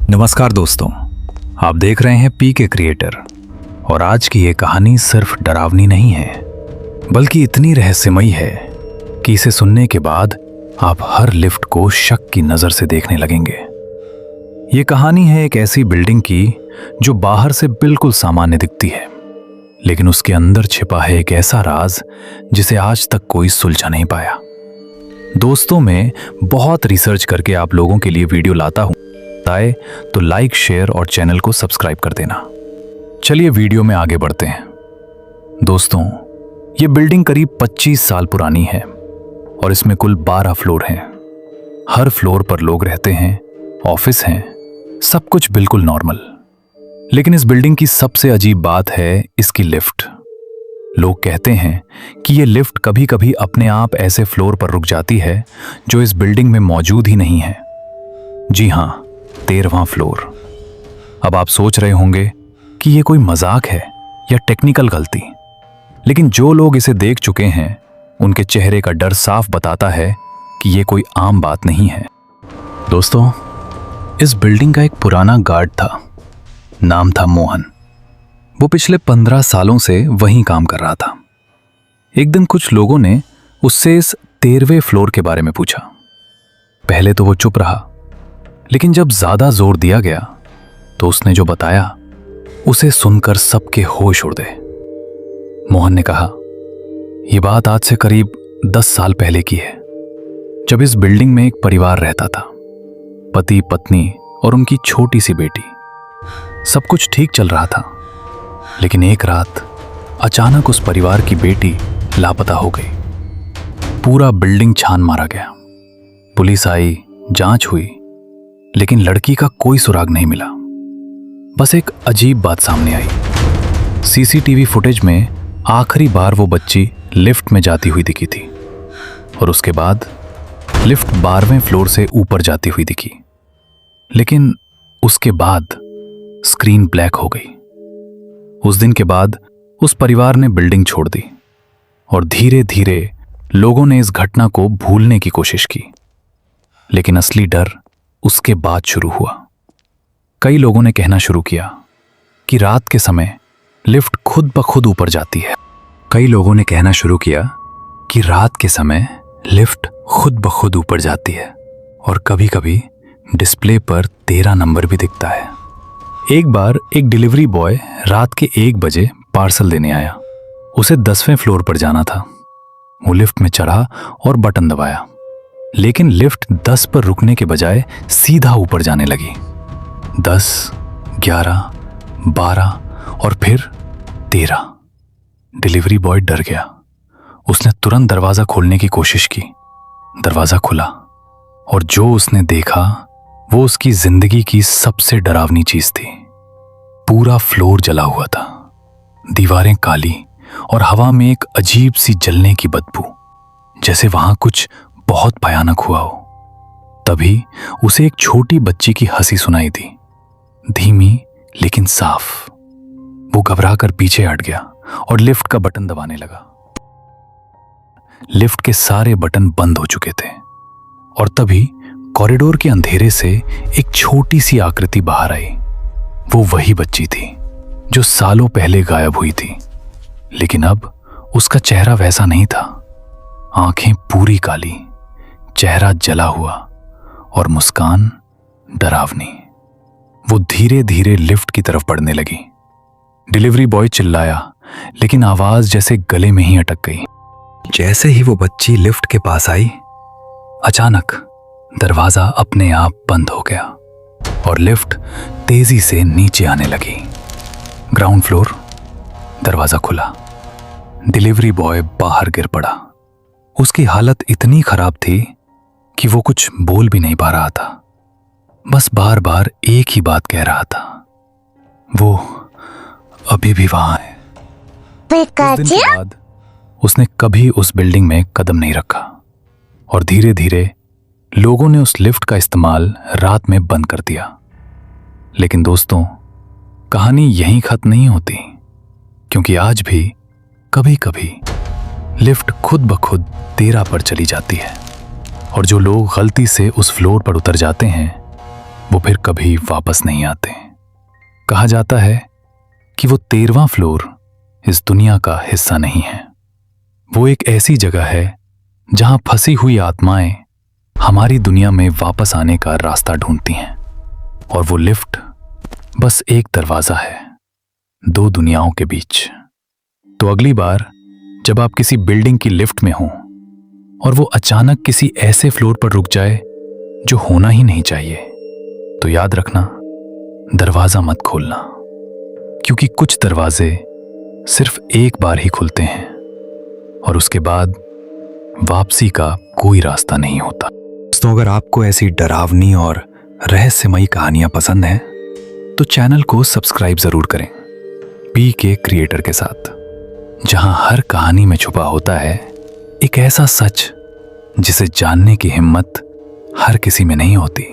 नमस्कार दोस्तों, आप देख रहे हैं पीके क्रिएटर। और आज की ये कहानी सिर्फ डरावनी नहीं है, बल्कि इतनी रहस्यमयी है कि इसे सुनने के बाद आप हर लिफ्ट को शक की नजर से देखने लगेंगे। ये कहानी है एक ऐसी बिल्डिंग की जो बाहर से बिल्कुल सामान्य दिखती है, लेकिन उसके अंदर छिपा है एक ऐसा राज जिसे आज तक कोई सुलझा नहीं पाया। दोस्तों, मैं बहुत रिसर्च करके आप लोगों के लिए वीडियो लाता हूं, आए तो लाइक, शेयर और चैनल को सब्सक्राइब कर देना। चलिए वीडियो में आगे बढ़ते हैं। दोस्तों, ये बिल्डिंग करीब 25 साल पुरानी है और इसमें कुल 12 फ्लोर हैं। हर फ्लोर पर लोग रहते हैं, ऑफिस हैं, सब कुछ बिल्कुल नॉर्मल। लेकिन इस बिल्डिंग की सबसे अजीब बात है इसकी लिफ्ट। लोग कहते हैं कि ये लिफ्ट कभी कभी अपने आप ऐसे फ्लोर पर रुक जाती है जो इस बिल्डिंग में मौजूद ही नहीं है। जी हां, 13वां फ्लोर। अब आप सोच रहे होंगे कि ये कोई मजाक है या टेक्निकल गलती, लेकिन जो लोग इसे देख चुके हैं उनके चेहरे का डर साफ बताता है कि ये कोई आम बात नहीं है। दोस्तों, इस बिल्डिंग का एक पुराना गार्ड था, नाम था मोहन। वो पिछले 15 सालों से वहीं काम कर रहा था। एक दिन कुछ लोगों ने उससे इस 13वें फ्लोर के बारे में पूछा। पहले तो वो चुप रहा, लेकिन जब ज्यादा जोर दिया गया तो उसने जो बताया उसे सुनकर सबके होश उड़ गए। मोहन ने कहा, यह बात आज से करीब 10 साल पहले की है, जब इस बिल्डिंग में एक परिवार रहता था, पति, पत्नी और उनकी छोटी सी बेटी। सब कुछ ठीक चल रहा था, लेकिन एक रात अचानक उस परिवार की बेटी लापता हो गई। पूरा बिल्डिंग छान मारा गया। पुलिस आई, जांच हुई, लेकिन लड़की का कोई सुराग नहीं मिला। बस एक अजीब बात सामने आई। सीसीटीवी फुटेज में आखिरी बार वो बच्ची लिफ्ट में जाती हुई दिखी थी और उसके बाद लिफ्ट 12वें फ्लोर से ऊपर जाती हुई दिखी। लेकिन उसके बाद स्क्रीन ब्लैक हो गई। उस दिन के बाद उस परिवार ने बिल्डिंग छोड़ दी और धीरे धीरे लोगों ने इस घटना को भूलने की कोशिश की। लेकिन असली डर उसके बाद शुरू हुआ। कई लोगों ने कहना शुरू किया कि रात के समय लिफ्ट खुद ब खुद ऊपर जाती है। कई लोगों ने कहना शुरू किया कि रात के समय लिफ्ट खुद ब खुद ऊपर जाती है और कभी कभी डिस्प्ले पर 13 नंबर भी दिखता है। एक बार एक डिलीवरी बॉय रात के 1 बजे पार्सल देने आया। उसे 10वें फ्लोर पर जाना था। वो लिफ्ट में चढ़ा और बटन दबाया, लेकिन लिफ्ट 10 पर रुकने के बजाय सीधा ऊपर जाने लगी। 10, 11, 12 और फिर 13। डिलीवरी बॉय डर गया। उसने तुरंत दरवाजा खोलने की कोशिश की। दरवाजा खुला और जो उसने देखा वो उसकी जिंदगी की सबसे डरावनी चीज थी। पूरा फ्लोर जला हुआ था, दीवारें काली और हवा में एक अजीब सी जलने की बदबू, जैसे वहां कुछ बहुत भयानक हुआ हो। तभी उसे एक छोटी बच्ची की हंसी सुनाई दी, धीमी लेकिन साफ। वो घबराकर पीछे हट गया और लिफ्ट का बटन दबाने लगा। लिफ्ट के सारे बटन बंद हो चुके थे और तभी कॉरिडोर के अंधेरे से एक छोटी सी आकृति बाहर आई। वो वही बच्ची थी जो सालों पहले गायब हुई थी, लेकिन अब उसका चेहरा वैसा नहीं था। आंखें पूरी काली, चेहरा जला हुआ और मुस्कान डरावनी। वो धीरे धीरे लिफ्ट की तरफ बढ़ने लगी। डिलीवरी बॉय चिल्लाया, लेकिन आवाज जैसे गले में ही अटक गई। जैसे ही वो बच्ची लिफ्ट के पास आई, अचानक दरवाजा अपने आप बंद हो गया और लिफ्ट तेजी से नीचे आने लगी। Ground floor. दरवाजा खुला। डिलीवरी बॉय बाहर गिर पड़ा। उसकी हालत इतनी खराब थी कि वो कुछ बोल भी नहीं पा रहा था, बस बार बार एक ही बात कह रहा था, वो अभी भी वहां है। उस दिन के बाद उसने कभी उस बिल्डिंग में कदम नहीं रखा और धीरे धीरे लोगों ने उस लिफ्ट का इस्तेमाल रात में बंद कर दिया। लेकिन दोस्तों, कहानी यहीं खत्म नहीं होती, क्योंकि आज भी कभी कभी लिफ्ट खुद ब खुद 13 पर चली जाती है और जो लोग गलती से उस फ्लोर पर उतर जाते हैं वो फिर कभी वापस नहीं आते। कहा जाता है कि वो 13वां फ्लोर इस दुनिया का हिस्सा नहीं है। वो एक ऐसी जगह है जहां फंसी हुई आत्माएं हमारी दुनिया में वापस आने का रास्ता ढूंढती हैं। और वो लिफ्ट बस एक दरवाजा है 2 दुनियाओं के बीच। तो अगली बार जब आप किसी बिल्डिंग की लिफ्ट में हों और वो अचानक किसी ऐसे फ्लोर पर रुक जाए जो होना ही नहीं चाहिए, तो याद रखना, दरवाजा मत खोलना, क्योंकि कुछ दरवाजे सिर्फ एक बार ही खुलते हैं और उसके बाद वापसी का कोई रास्ता नहीं होता। दोस्तों, अगर आपको ऐसी डरावनी और रहस्यमयी कहानियां पसंद हैं तो चैनल को सब्सक्राइब जरूर करें पी के क्रिएटर के साथ, जहां हर कहानी में छुपा होता है एक ऐसा सच जिसे जानने की हिम्मत हर किसी में नहीं होती।